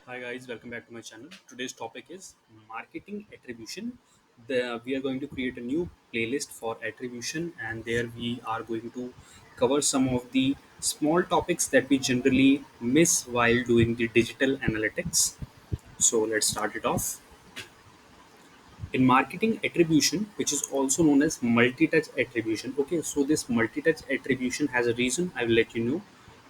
Hi guys, welcome back to my channel. Today's topic is marketing attribution. We are going to create a new playlist for attribution, and there we are going to cover some of the small topics that we generally miss while doing the digital analytics. So let's start it off. In marketing attribution, which is also known as multi-touch attribution. Okay, so this multi-touch attribution has a reason. I will let you know.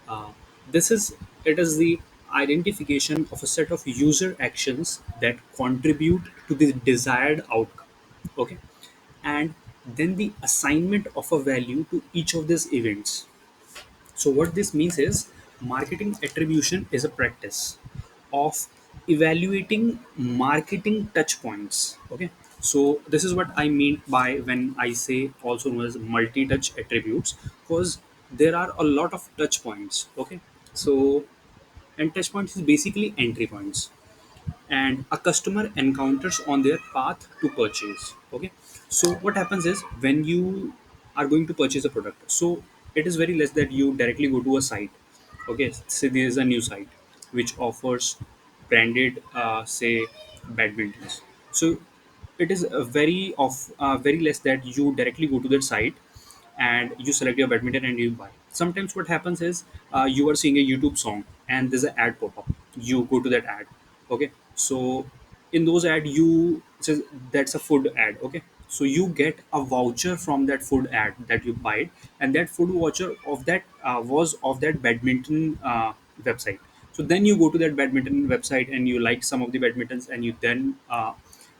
uh, this is It is the identification of a set of user actions that contribute to the desired outcome. Okay, and then the assignment of a value to each of these events. So what this means is marketing attribution is a practice of evaluating marketing touch points. Okay. So this is what I mean by when I say also known as multi-touch attributes, because there are a lot of touch points. Okay. So and touch points is basically entry points and a customer encounters on their path to purchase. Okay, so what happens is when you are going to purchase a product, so it is very less that you directly go to a site. Okay, say there is a new site which offers branded say badmintons. So it is very less that you directly go to that site and you select your badminton and you buy. Sometimes what happens is you are seeing a YouTube song and there's an ad pop up. You go to that ad. Okay, so in those ad you says that's a food ad. Okay, so you get a voucher from that food ad that you buy it, and that food voucher of that was of that badminton website. So then you go to that badminton website and you like some of the badmintons and you then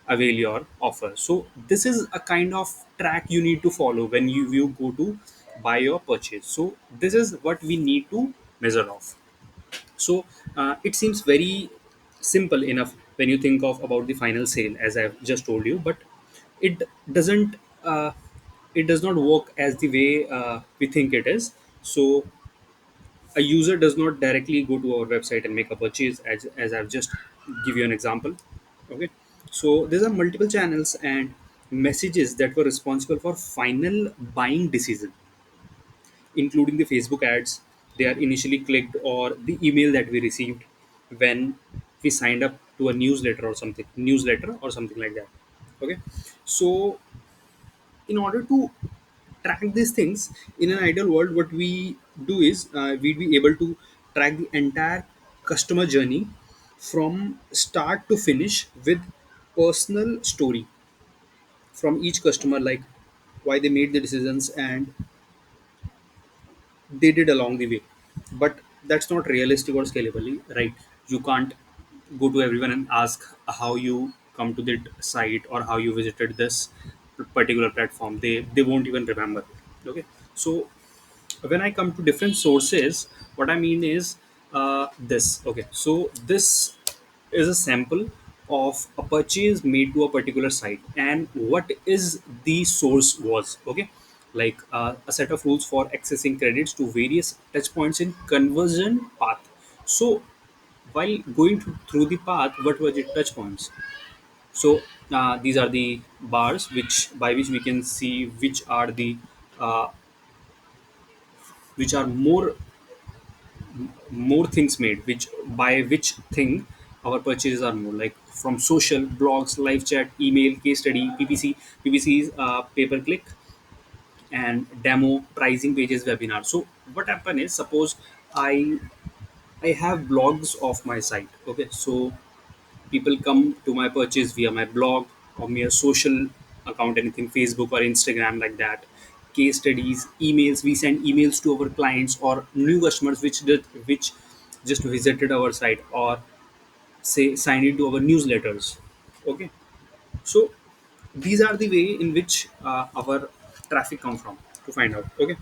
avail your offer. So this is a kind of track you need to follow when you go to buy your purchase. So this is what we need to measure off. So it seems very simple enough when you think of about the final sale, as I've just told you, but it doesn't. It does not work as the way we think it is. So a user does not directly go to our website and make a purchase, as I've just give you an example. Okay, so there are multiple channels and messages that were responsible for final buying decision, including the Facebook ads they are initially clicked or the email that we received when we signed up to a newsletter or something like that. Okay, so in order to track these things in an ideal world, what we do is we'd be able to track the entire customer journey from start to finish with personal story from each customer, like why they made the decisions and they did along the way. But that's not realistic or scalable, right? You can't go to everyone and ask how you come to that site or how you visited this particular platform. They won't even remember. Okay, so when I come to different sources, what I mean is this. Okay, so this is a sample of a purchase made to a particular site and what is the source was. Okay, like a set of rules for accessing credits to various touch points in conversion path. So while going through the path, what were the touch points? So these are the bars which by which we can see uh, which are more things made, which by which thing our purchases are more, like from social blogs, live chat, email, case study, ppcs, pay per click, and demo pricing pages, webinar. So what happen is, suppose I have blogs of my site. Okay, so people come to my purchase via my blog or via social account, anything Facebook or Instagram, like that. Case studies, emails, we send emails to our clients or new customers which just visited our site or say signed into our newsletters. Okay, so these are the way in which our traffic come from, to find out. Okay,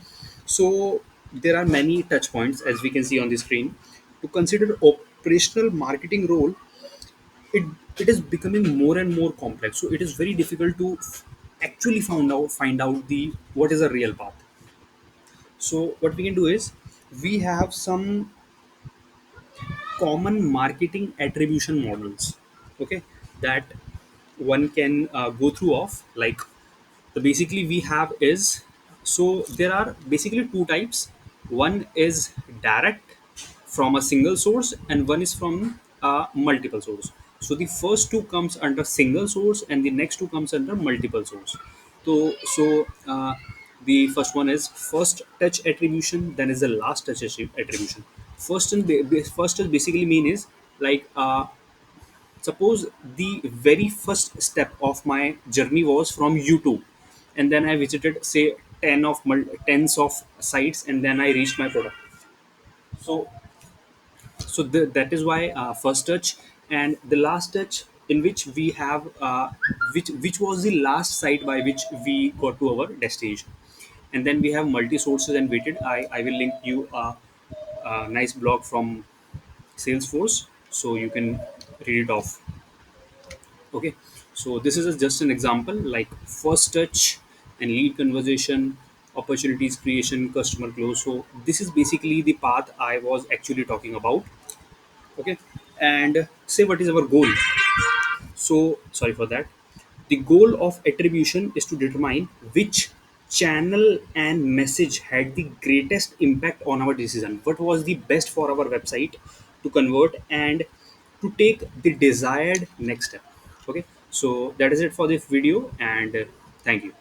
so there are many touch points as we can see on the screen. To consider operational marketing role, it it is becoming more and more complex, so it is very difficult to actually find out the what is a real path. So what we can do is we have some common marketing attribution models. Okay, that one can go through of, like the basically we have is, so there are basically two types. One is direct from a single source and one is from multiple source. So the first two comes under single source and the next two comes under multiple source. So the first one is first touch attribution, then is the last touch attribution. First is basically mean is like suppose the very first step of my journey was from YouTube, and then I visited say tens of sites, and then I reached my product. So that is why first touch and the last touch, in which we have which was the last site by which we got to our destination. And then we have multi sources and weighted. I will link you a nice blog from Salesforce, so you can read it off. Okay, so this is just an example like first touch and lead conversation, opportunities creation, customer close. So this is basically the path I was actually talking about. Okay, and say what is our goal. So sorry for that. The goal of attribution is to determine which channel and message had the greatest impact on our decision, what was the best for our website to convert and to take the desired next step. Okay, so that is it for this video, and thank you.